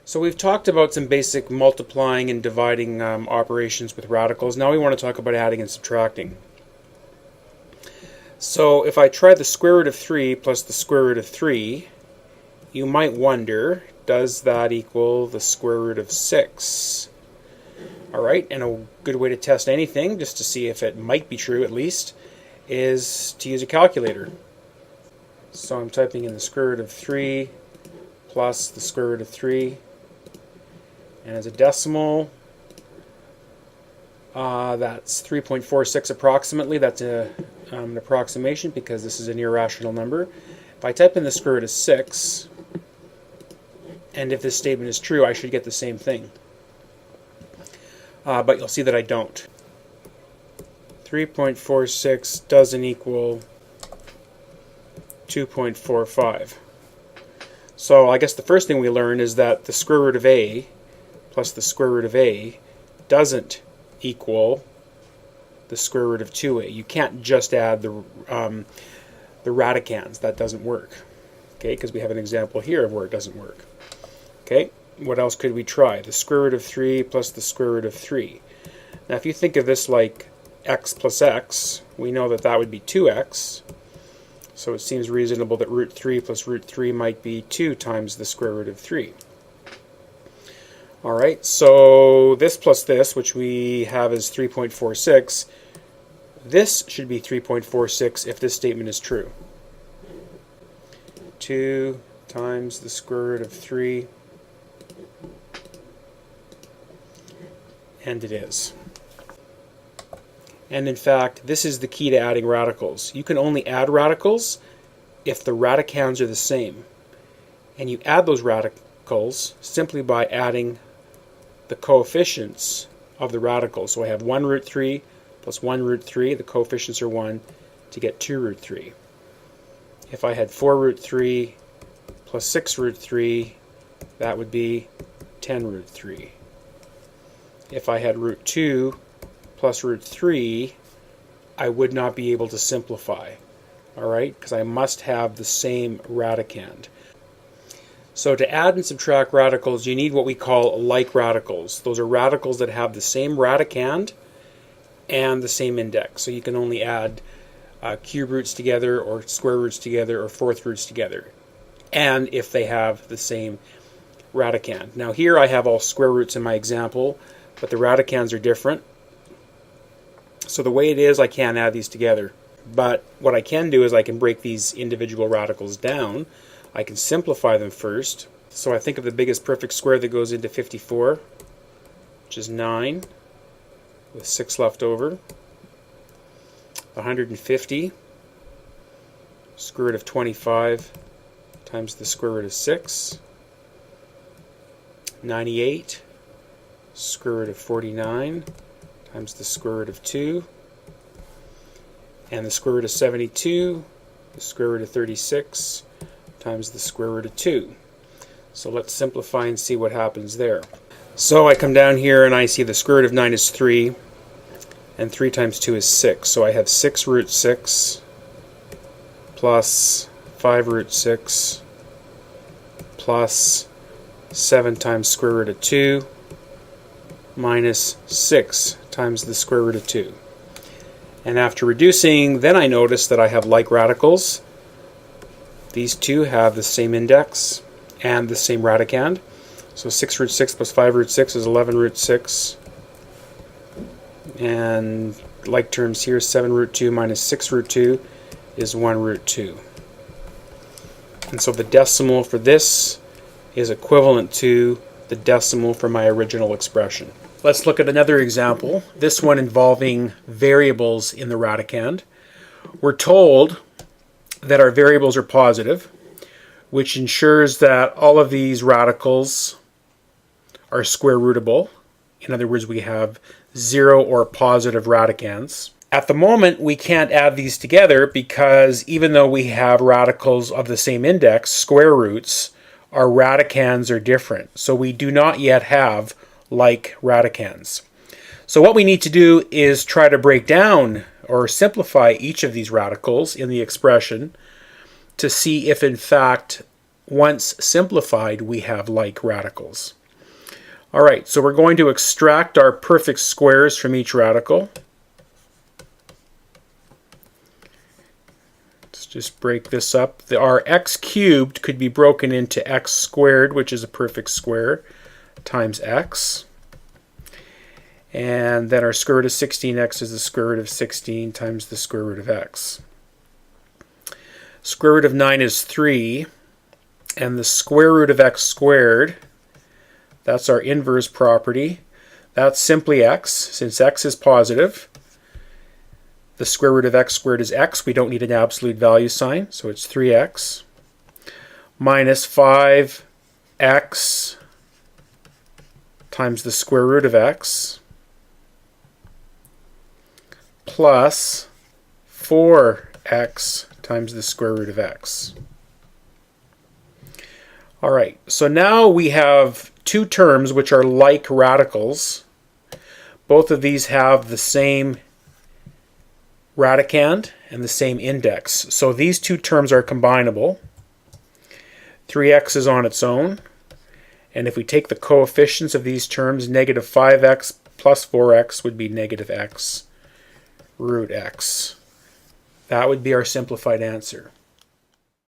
So we've talked about some basic multiplying and dividing operations with radicals. Now we want to talk about adding and subtracting. So if I try the square root of 3 plus the square root of 3, you might wonder, does that equal the square root of 6? Alright, and a good way to test anything, just to see if it might be true at least, is to use a calculator. So I'm typing in the square root of 3 plus the square root of 3. And as a decimal, that's 3.46 approximately. That's an approximation because this is an irrational number. If I type in the square root of 6, and if this statement is true, I should get the same thing. But you'll see that I don't. 3.46 doesn't equal 2.45. So I guess the first thing we learn is that the square root of a plus the square root of a doesn't equal the square root of 2a. You can't just add the radicands. That doesn't work. Okay, because we have an example here of where it doesn't work. Okay, what else could we try? The square root of 3 plus the square root of 3. Now if you think of this like x plus x, we know that that would be 2x. So it seems reasonable that root 3 plus root 3 might be 2 times the square root of 3. Alright, so this plus this, which we have as 3.46, this should be 3.46 if this statement is true. 2 times the square root of 3, and it is. And in fact, this is the key to adding radicals. You can only add radicals if the radicands are the same. And you add those radicals simply by adding the coefficients of the radicals. So I have 1 root 3 plus 1 root 3, the coefficients are 1, to get 2 root 3. If I had 4 root 3 plus 6 root 3, that would be 10 root 3. If I had root 2 plus root 3, I would not be able to simplify. Alright, because I must have the same radicand. So to add and subtract radicals, you need what we call like radicals. Those are radicals that have the same radicand and the same index. So you can only add cube roots together or square roots together or fourth roots together. And if they have the same radicand. Now here I have all square roots in my example, but the radicands are different. So the way it is, I can't add these together. But what I can do is I can break these individual radicals down. I can simplify them first. So I think of the biggest perfect square that goes into 54, which is 9, with 6 left over. 150, square root of 25 times the square root of 6. 98, square root of 49 times the square root of 2. And the square root of 72, the square root of 36, times the square root of 2. So let's simplify and see what happens there. So I come down here and I see the square root of 9 is 3, and 3 times 2 is 6. So I have 6 root 6 plus 5 root 6 plus 7 times square root of 2 minus 6 times the square root of 2. And after reducing, then I notice that I have like radicals. These two have the same index and the same radicand. So 6 root 6 plus 5 root 6 is 11 root 6. And like terms here, 7 root 2 minus 6 root 2 is 1 root 2. And so the decimal for this is equivalent to the decimal for my original expression. Let's look at another example, this one involving variables in the radicand. We're told that our variables are positive, which ensures that all of these radicals are square rootable. In other words, we have 0 or positive radicands. At the moment, we can't add these together because even though we have radicals of the same index, square roots, our radicands are different. So we do not yet have like radicands. So what we need to do is try to break down or simplify each of these radicals in the expression to see if in fact once simplified, we have like radicals. All right, so we're going to extract our perfect squares from each radical. Let's just break this up. Our x cubed could be broken into x squared, which is a perfect square, times x. And then our square root of 16x is the square root of 16 times the square root of x. Square root of 9 is 3, and the square root of x squared, that's our inverse property. That's simply x, since x is positive. The square root of x squared is x. We don't need an absolute value sign, so it's 3x minus 5x times the square root of x plus 4x times the square root of x. All right, so now we have two terms which are like radicals. Both of these have the same radicand and the same index. So these two terms are combinable. 3x is on its own. And if we take the coefficients of these terms, negative 5x plus 4x would be negative x root x. That would be our simplified answer.